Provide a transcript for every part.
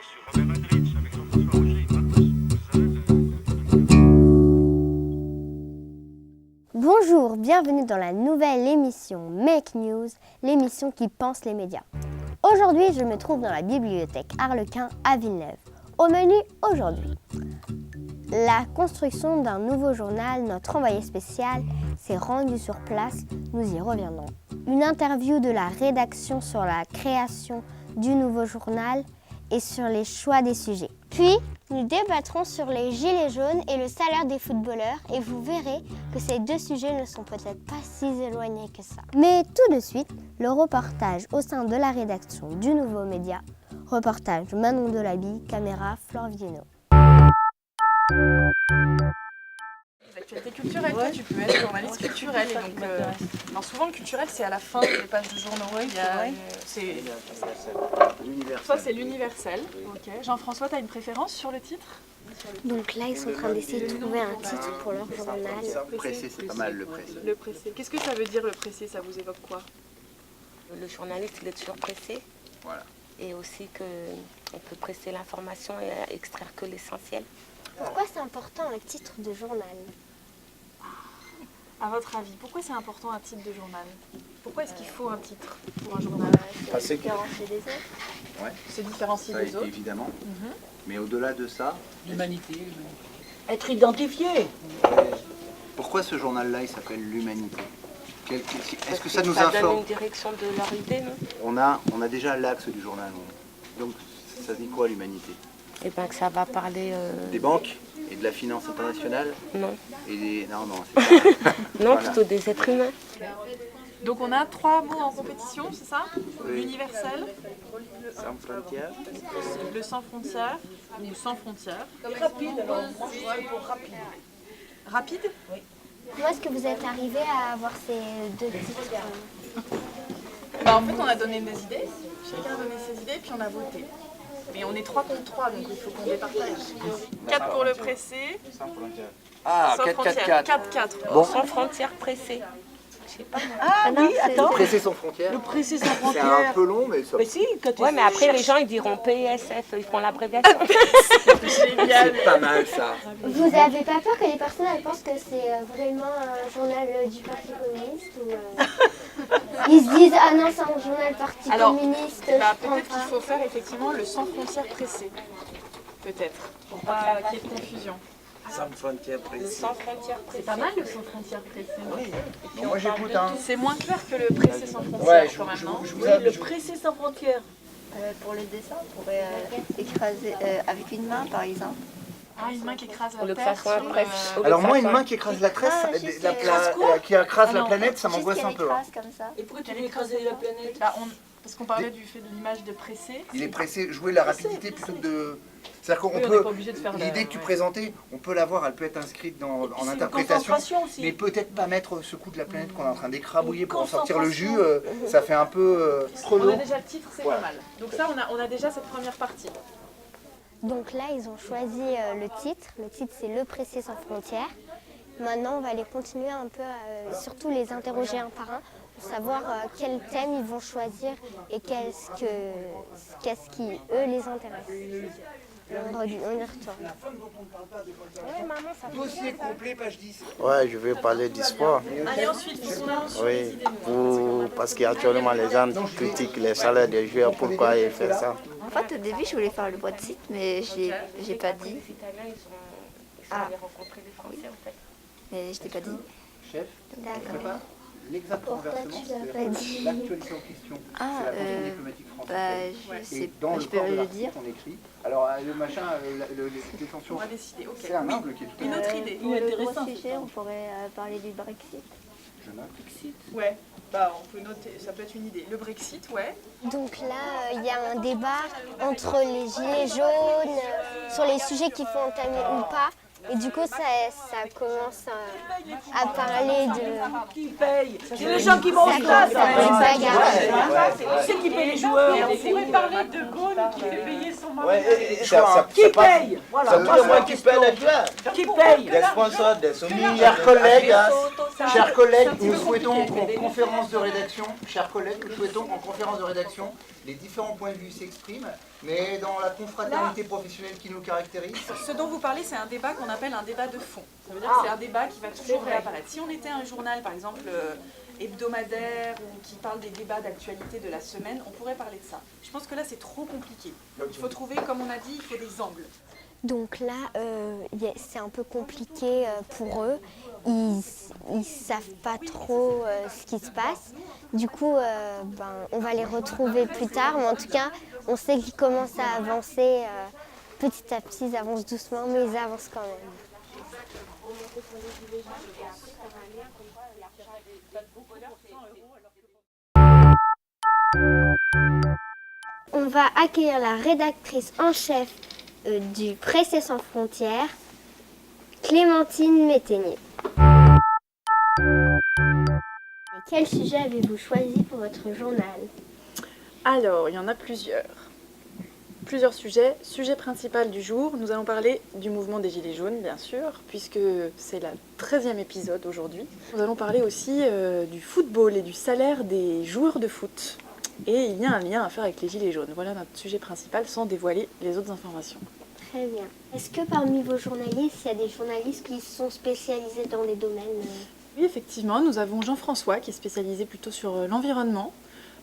sur Robert Aldrich avec Jean-François Roger et Bonjour, bienvenue dans la nouvelle émission Make News, l'émission qui pense les médias. Aujourd'hui, je me trouve dans la bibliothèque Harlequin à Villeneuve. Au menu aujourd'hui, la construction d'un nouveau journal, notre envoyé spécial s'est rendu sur place, nous y reviendrons. Une interview de la rédaction sur la création du nouveau journal et sur les choix des sujets. Puis, nous débattrons sur les gilets jaunes et le salaire des footballeurs et vous verrez que ces deux sujets ne sont peut-être pas si éloignés que ça. Mais tout de suite, le reportage au sein de la rédaction du Nouveau Média. Reportage Manon Delaby, caméra Flore Viennot. L'actualité culturelle, toi tu peux être journaliste culturel et donc alors souvent le culturel c'est à la fin des pages de journaux. Toi c'est l'universel. Ok. Jean-François, tu as une préférence sur le titre? Donc là, ils sont en train d'essayer de trouver un titre pour leur journal. Le pressé, c'est pas mal le pressé. Le pressé. Qu'est-ce que ça veut dire le pressé? Ça vous évoque quoi? Le journaliste, il est toujours pressé. Voilà. Et aussi qu'on peut presser l'information et extraire que l'essentiel. Pourquoi c'est important un titre de journal? À votre avis, pourquoi c'est important un titre de journal? Pourquoi est-ce qu'il faut un titre pour un journal? C'est différencier des autres. Ouais, Se différencier ça, des autres. évidemment. Mais au-delà de ça, L'humanité. Être identifié. pourquoi ce journal-là, il s'appelle l'Humanité? Est-ce que ça nous donne informe? une direction de leur idée, non? On a déjà l'axe du journal. Donc, ça dit quoi l'Humanité? Eh bien que ça va parler... Des banques et de la finance internationale? Non. Et des... Non, c'est pas... Non, Voilà. plutôt des êtres humains. Donc on a 3 mots en compétition, c'est ça? Oui. L'universel, Sans frontières. le sans frontières ou sans frontières. Rapide, alors moi je suis pour rapide. Rapide? Comment est-ce que vous êtes arrivé à avoir ces deux titres? En fait, on a donné des idées, chacun a donné ses idées, puis on a voté. Mais on est 3 contre 3, donc il faut qu'on départage. 4 pour le pressé, Ah, sans 4, 4, frontières. 4. 4-4. Bon. Sans frontières pressées. Je sais pas. Ah oui, attends. Pressé sans frontières. Le pressé sans C'est frontières. un peu long, mais ça... Mais si, quand tu Ouais, mais après les gens ils diront PSF, ils font l'abréviation. Génial. c'est pas mal, ça. Vous avez pas peur que les personnes elles pensent que c'est vraiment un journal du Parti communiste ou ils se disent ah non c'est un journal Parti Alors, communiste, Bah, je prends peut-être qu'il pas. faut faire effectivement le sans frontières pressé. Peut-être, pour pas qu'il y ait de confusion. Sans frontières Le précises. sans frontières C'est pressées. pas mal le sans frontières pressé. Bon, moi, j'écoute, hein. C'est moins clair que le pressé sans frontières Ouais, quand même, non? Oui, le pressé sans frontières. Pour le dessin, on pourrait écraser avec une main par exemple. Ah, une main qui écrase Au lieu la que ça terre soit sur un presse. Au lieu Alors que ça moi, une soit- main qui écrase la tresse, Ah, juste qui écrase Ah la non. planète, ça Juste m'angoisse qu'elle un peu. hein. écrase comme ça. Et pourquoi tu veux écraser la planète? Bah, parce qu'on parlait du fait de l'image de pressé. Il est pressé, jouer la rapidité plutôt que de... C'est-à-dire qu'on Oui, on n'est peut... pas obligé de faire L'idée que tu ouais. présentais, on peut l'avoir, elle peut être inscrite en C'est une interprétation, concentration aussi. mais peut-être pas mettre ce coup de la planète qu'on est en train d'écrabouiller pour en Une sortir le jus, concentration. ça fait un peu trop On a long. déjà le titre, c'est Voilà. pas mal. Donc ça, on a déjà cette première partie. Donc là ils ont choisi le titre. Le titre c'est Le pressé sans frontières. Maintenant on va les continuer un peu, surtout les interroger un par un pour savoir quel thème ils vont choisir et qu'est-ce qui eux les intéresse. On y retourne. Ouais, maman, ça Dossier complet, page 10. Ouais, je vais parler du sport. Allez, ensuite, ils sont là sur les Oui, idées. parce qu'actuellement les gens critiquent les salaires des joueurs, pourquoi ils font ça? En fait, au début, je voulais faire le Brexit, mais j'ai pas dit. Les Italiens, ils sont allés rencontrer les Français en fait. Mais je t'ai pas dit. Chef, D'accord. prépare l'exact Pourquoi renversement, tu l'as pas c'est-à-dire dit? l'actualité en question. Ah, C'est la fonction diplomatique française. Bah, je Et sais dans pas, le je peux corps de le l'article, dire. on écrit. Alors le machin, détention, On va décider, ok. c'est un Oui. humble qui est tout à Une fait... autre idée. Pour le intéressant, gros sujet, on pourrait parler du Brexit. Je note. Ouais, bah on peut noter, ça peut être une idée. Le Brexit, ouais. Donc là, il y a un débat entre les gilets jaunes, sur les sujets qu'il faut entamer ou pas. Et du coup, ça commence à parler de... Qui paye? C'est les gens qui vont au Ça stade. commence à faire une bagarre. Qui c'est qui paye les joueurs? Et on pourrait parler de Gaulle qui fait payer son mari. Qui paye? Voilà, C'est moi qui paye les joueurs. qui paye? Les sponsors, des Chers collègues, Chers collègues, un petit nous peu souhaitons compliqué. qu'en conférence de rédaction, les différents points de vue s'expriment, mais dans la confraternité professionnelle qui nous caractérise. Ce dont vous parlez, c'est un débat qu'on appelle un débat de fond. Ça veut dire que c'est un débat qui va toujours réapparaître. Si on était un journal, par exemple, hebdomadaire ou qui parle des débats d'actualité de la semaine, on pourrait parler de ça. Je pense que là, c'est trop compliqué. Il faut trouver, comme on a dit, il faut des angles. Donc là, c'est un peu compliqué pour eux. Ils savent pas trop ce qui se passe. Du coup, on va les retrouver plus tard. Mais en tout cas, on sait qu'ils commencent à avancer petit à petit. Ils avancent doucement, mais ils avancent quand même. On va accueillir la rédactrice en chef du Pressé sans frontières, Clémentine Métainier. Et quel sujet avez-vous choisi pour votre journal? Alors, il y en a plusieurs. Plusieurs sujets. Sujet principal du jour, nous allons parler du mouvement des Gilets jaunes, bien sûr, puisque c'est le 13e épisode aujourd'hui. Nous allons parler aussi du football et du salaire des joueurs de foot. Et il y a un lien à faire avec les Gilets jaunes. Voilà notre sujet principal, sans dévoiler les autres informations. Très bien. Est-ce que parmi vos journalistes, il y a des journalistes qui sont spécialisés dans les domaines Oui, effectivement, nous avons Jean-François qui est spécialisé plutôt sur l'environnement.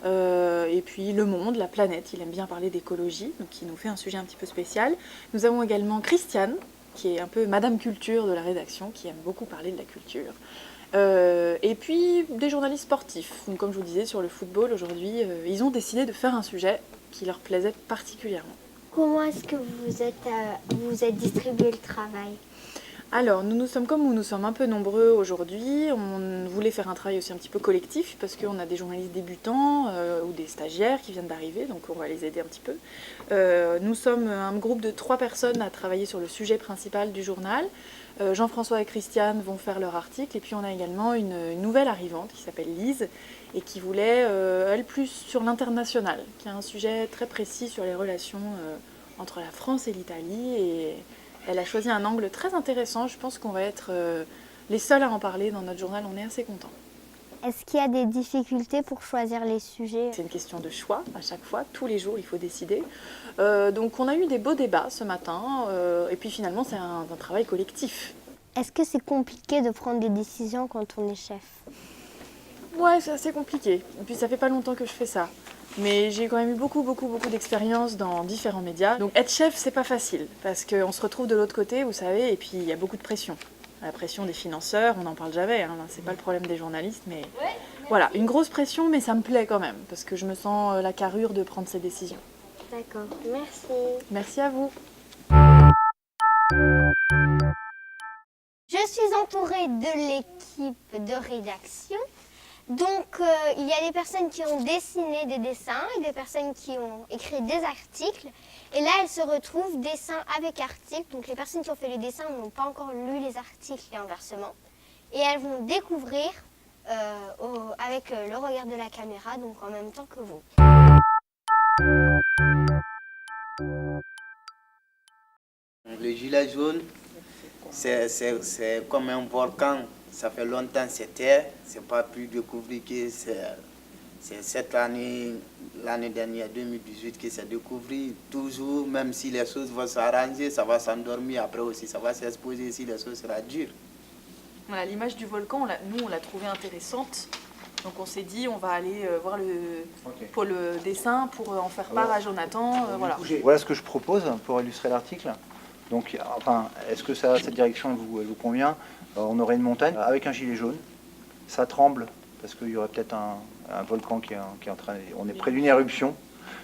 Et puis le monde, la planète, il aime bien parler d'écologie, donc il nous fait un sujet un petit peu spécial. Nous avons également Christiane, qui est un peu Madame Culture de la rédaction, qui aime beaucoup parler de la culture. Et puis des journalistes sportifs. Donc, comme je vous disais, sur le football, aujourd'hui, ils ont décidé de faire un sujet qui leur plaisait particulièrement. Comment est-ce que vous êtes distribué le travail? Alors, nous sommes comme nous sommes un peu nombreux aujourd'hui. On voulait faire un travail aussi un petit peu collectif parce qu'on a des journalistes débutants ou des stagiaires qui viennent d'arriver, donc on va les aider un petit peu. Nous sommes un groupe de 3 personnes à travailler sur le sujet principal du journal. Jean-François et Christiane vont faire leur article et puis on a également une nouvelle arrivante qui s'appelle Lise et qui voulait, elle, plus sur l'international, qui a un sujet très précis sur les relations entre la France et l'Italie et elle a choisi un angle très intéressant. Je pense qu'on va être les seuls à en parler dans notre journal, on est assez contents. Est-ce qu'il y a des difficultés pour choisir les sujets? C'est une question de choix à chaque fois, tous les jours il faut décider. Donc on a eu des beaux débats ce matin et puis finalement c'est un travail collectif. Est-ce que c'est compliqué de prendre des décisions quand on est chef? Ouais, c'est assez compliqué. Et puis ça fait pas longtemps que je fais ça. Mais j'ai quand même eu beaucoup d'expérience dans différents médias. Donc être chef, c'est pas facile, parce qu'on se retrouve de l'autre côté, vous savez, et puis il y a beaucoup de pression. La pression des financeurs, on n'en parle jamais, hein, c'est pas le problème des journalistes, mais voilà, une grosse pression, mais ça me plaît quand même, parce que je me sens la carrure de prendre ces décisions. D'accord, merci. Merci à vous. Je suis entourée de l'équipe de rédaction. Donc, il y a des personnes qui ont dessiné des dessins et des personnes qui ont écrit des articles. Et là, elles se retrouvent dessin avec article. Donc, les personnes qui ont fait les dessins n'ont pas encore lu les articles et inversement. Et elles vont découvrir avec le regard de la caméra, donc en même temps que vous. Les gilets jaunes, c'est comme un volcan. Ça fait longtemps que c'était, c'est pas plus découvert que c'est cette année, l'année dernière, 2018, que c'est découvert. Toujours, même si les choses vont s'arranger, ça va s'endormir. Après aussi, ça va s'exposer si les choses seront dures. Voilà, l'image du volcan, nous on l'a trouvée intéressante. Donc on s'est dit, on va aller voir le pôle dessin pour en faire part à Jonathan. Voilà. Voilà ce que je propose pour illustrer l'article. Donc, enfin, est-ce que cette direction elle vous convient? On aurait une montagne avec un gilet jaune. Ça tremble parce qu'il y aurait peut-être un volcan qui est en train. On est près d'une éruption.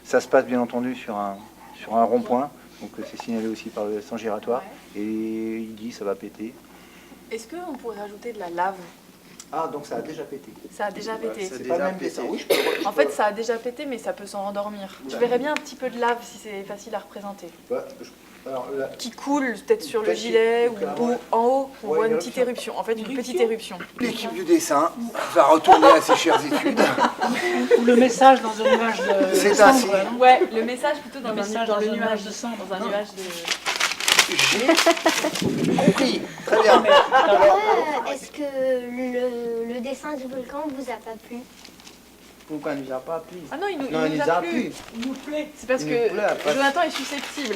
Ça se passe bien entendu sur un rond-point. Donc c'est signalé aussi par le sens giratoire. Et il dit ça va péter. Est-ce qu'on pourrait rajouter de la lave? Ah, donc ça a déjà pété. Ça a déjà pété. C'est pas le même dessin. Oui, En fait, ça a déjà pété, mais ça peut s'en rendormir. Je verrais bien un petit peu de lave si c'est facile à représenter. Alors, là, Qui coule peut-être sur le gilet ou en haut, on voit une petite éruption. En fait, une petite éruption. l'équipe du dessin va retourner à ses chères études. Ou le message dans un nuage de C'est cendre, ainsi. non? Ouais, le message plutôt dans, Le message dans le dans un nuage de cendre. Dans un nuage de... Compris, très bien. Est-ce que le dessin du volcan vous a pas plu? Pourquoi il nous a pas plu? Ah non, il nous Non, il nous a plu. Il nous plaît. C'est parce Il que nous plaît, après. Jonathan est susceptible.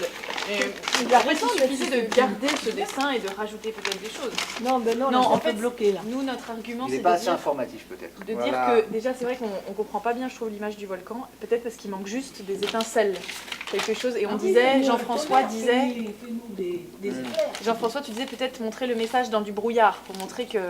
Mais après, il suffisait de garder ce dessin et de rajouter peut-être des choses. Non, mais non, Non, là, en on peut fait, bloquer là. Nous, notre argument, Il c'est n'est pas de assez dire, informatif peut-être. Voilà. que déjà, c'est vrai qu'on ne comprend pas bien, je trouve, l'image du volcan. Peut-être parce qu'il manque juste des étincelles, quelque chose. Et on disait, Jean-François disait, Fais-nous des Jean-François, tu disais peut-être montrer le message dans du brouillard pour montrer que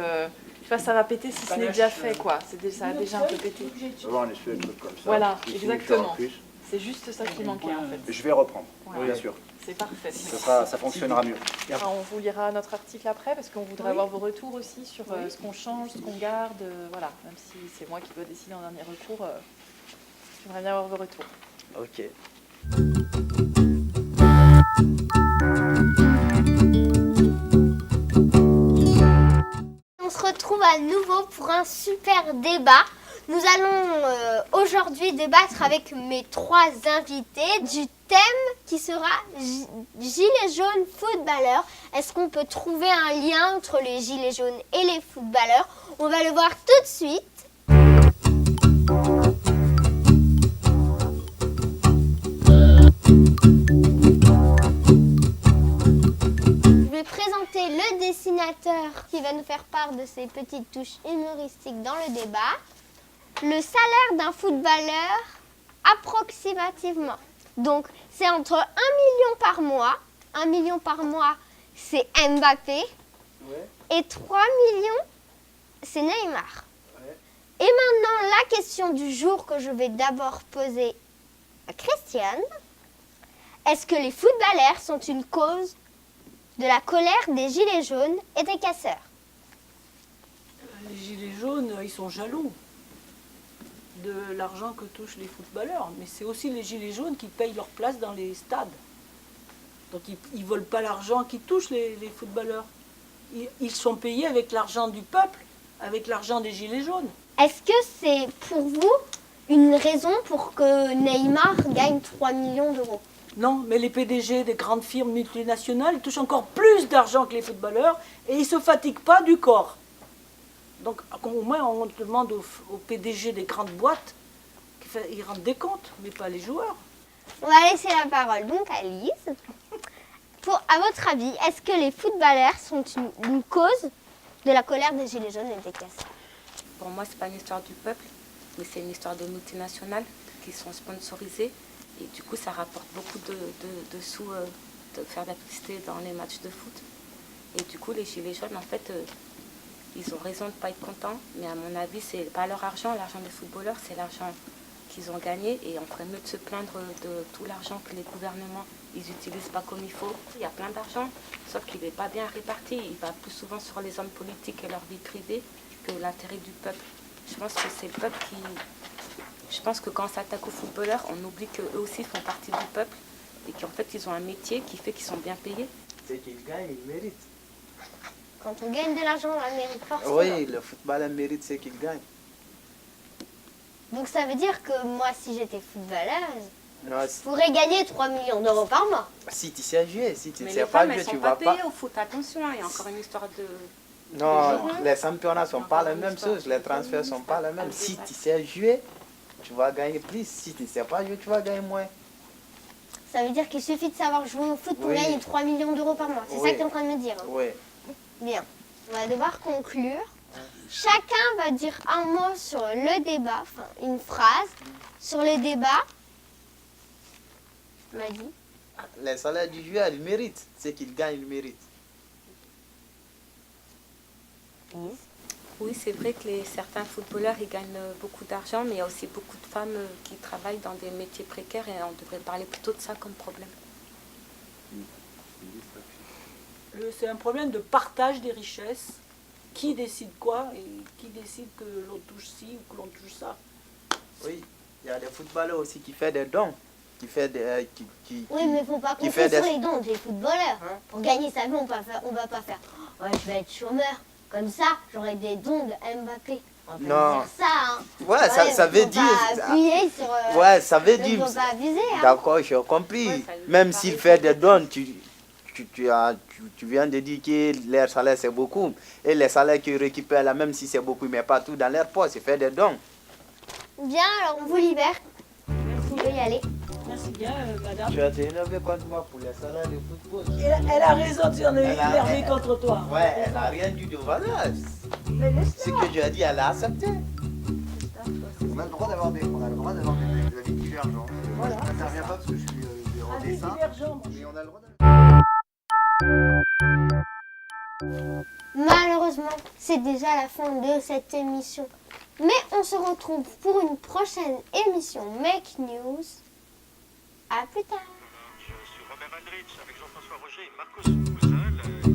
tu vois, ça va péter si ce n'est déjà fait, quoi. Ça a déjà un peu pété. Avoir un espèce de truc comme ça. Voilà, qui exactement. en plus. C'est juste ça qui manquait en fait. Je vais reprendre, Voilà. bien sûr. C'est parfait. Ça fonctionnera mieux. Alors, on vous lira notre article après parce qu'on voudrait avoir vos retours aussi sur ce qu'on change, ce qu'on garde. Voilà, même si c'est moi qui dois décider en dernier recours, j'aimerais bien avoir vos retours. Ok. On se retrouve à nouveau pour un super débat. Nous allons aujourd'hui débattre avec mes 3 invités du thème qui sera Gilets jaunes footballeurs. Est-ce qu'on peut trouver un lien entre les gilets jaunes et les footballeurs? On va le voir tout de suite. Je vais présenter le dessinateur qui va nous faire part de ses petites touches humoristiques dans le débat. Le salaire d'un footballeur, approximativement. Donc, c'est entre 1 million par mois. 1 million par mois, c'est Mbappé. Et 3 millions, c'est Neymar. Et maintenant, la question du jour que je vais d'abord poser à Christiane. Est-ce que les footballeurs sont une cause de la colère des gilets jaunes et des casseurs? Les gilets jaunes, ils sont jaloux de l'argent que touchent les footballeurs. Mais c'est aussi les gilets jaunes qui payent leur place dans les stades. Donc ils ne volent pas l'argent qui touche les footballeurs. Ils sont payés avec l'argent du peuple, avec l'argent des gilets jaunes. Est-ce que c'est pour vous une raison pour que Neymar gagne 3 millions d'euros? Non, mais les PDG des grandes firmes multinationales touchent encore plus d'argent que les footballeurs et ils ne se fatiguent pas du corps. Donc au moins on demande aux PDG des grandes boîtes qu'ils rendent des comptes, mais pas les joueurs. On va laisser la parole donc à Lise. À votre avis, est-ce que les footballeurs sont une cause de la colère des gilets jaunes et des casseurs? Pour moi, c'est pas une histoire du peuple, mais c'est une histoire de multinationales qui sont sponsorisées. Et du coup, ça rapporte beaucoup de sous de faire de la publicité dans les matchs de foot. Et du coup, les gilets jaunes, en fait, ils ont raison de ne pas être contents. Mais à mon avis, c'est pas leur argent, l'argent des footballeurs, c'est l'argent qu'ils ont gagné. Et on ferait mieux de se plaindre de tout l'argent que les gouvernements, ils n'utilisent pas comme il faut. Il y a plein d'argent, sauf qu'il n'est pas bien réparti. Il va plus souvent sur les hommes politiques et leur vie privée que l'intérêt du peuple. Je pense que c'est le peuple qui... Je pense que quand on s'attaque aux footballeurs, on oublie qu'eux aussi font partie du peuple et qu'en fait, ils ont un métier qui fait qu'ils sont bien payés. C'est qu'ils gagnent, ils méritent. Quand on gagne de l'argent, on la mérite forcément. Oui, le footballeur mérite ce qu'il gagne. Donc ça veut dire que moi, si j'étais footballeuse, Non, je pourrais gagner 3 millions d'euros par mois. si tu sais jouer, si tu ne Mais sais les pas femmes, jouer, elles tu sont vas pas pas. payées au foot. Attention, il y a encore une histoire de... Non, les championnats ne sont pas Encore la une même histoire. chose, les transferts ne sont pas les mêmes. Ah, Si c'est tu sais jouer, tu vas gagner plus. Si tu ne sais pas jouer, tu vas gagner moins. Ça veut dire qu'il suffit de savoir jouer au foot pour Oui. gagner 3 millions d'euros par mois. C'est ça Oui. que tu es en train de me dire. Hein. Oui. Bien. On va devoir conclure. Chacun va dire un mot sur le débat, enfin une phrase sur le débat. Vas-y. Les salaires du joueur, ils méritent. Ce qu'ils gagnent, ils méritent. Oui, c'est vrai que certains footballeurs, ils gagnent beaucoup d'argent, mais il y a aussi beaucoup de femmes qui travaillent dans des métiers précaires et on devrait parler plutôt de ça comme problème. C'est un problème de partage des richesses. Qui décide quoi et qui décide que l'on touche ci ou que l'on touche ça. Oui, il y a des footballeurs aussi qui font des dons. Qui fait des... Oui, mais il ne faut pas qui compter fait sur des- les dons des footballeurs. Hein? Pour gagner sa vie, on va pas faire « Ouais, je vais être chômeur. Comme ça, j'aurai des dons de Mbappé. » On va pas Non. dire ça. Hein. Ouais, ça veut faut dire... pas appuyer sur... Ouais, ça veut il dire... faut pas abuser. Hein. D'accord, j'ai compris. Ouais, ça lui Même paraît s'il fait des dons, tu tu viens de dire que leur salaire c'est beaucoup. Et les salaires qu'ils récupèrent là, même si c'est beaucoup, mais pas tout dans leur poche, c'est faire des dons. Bien, alors on vous libère. Vous pouvez y aller. Merci bien, madame. Tu as été énervé contre moi pour les salaires de football. Elle a raison, tu en es Elle a- énervé contre toi. Ouais, elle n'a rien dit de valeur. Ce que je dis, elle a accepté. On a le droit d'avoir des avis divergents. Moi, je n'interviens pas parce que je suis en Avis dessin. divergent. Mais on a le droit Malheureusement, c'est déjà la fin de cette émission. Mais on se retrouve pour une prochaine émission Make News. À plus tard. Je suis Robert Aldrich avec Jean-François Roger et Marcos Pouzel.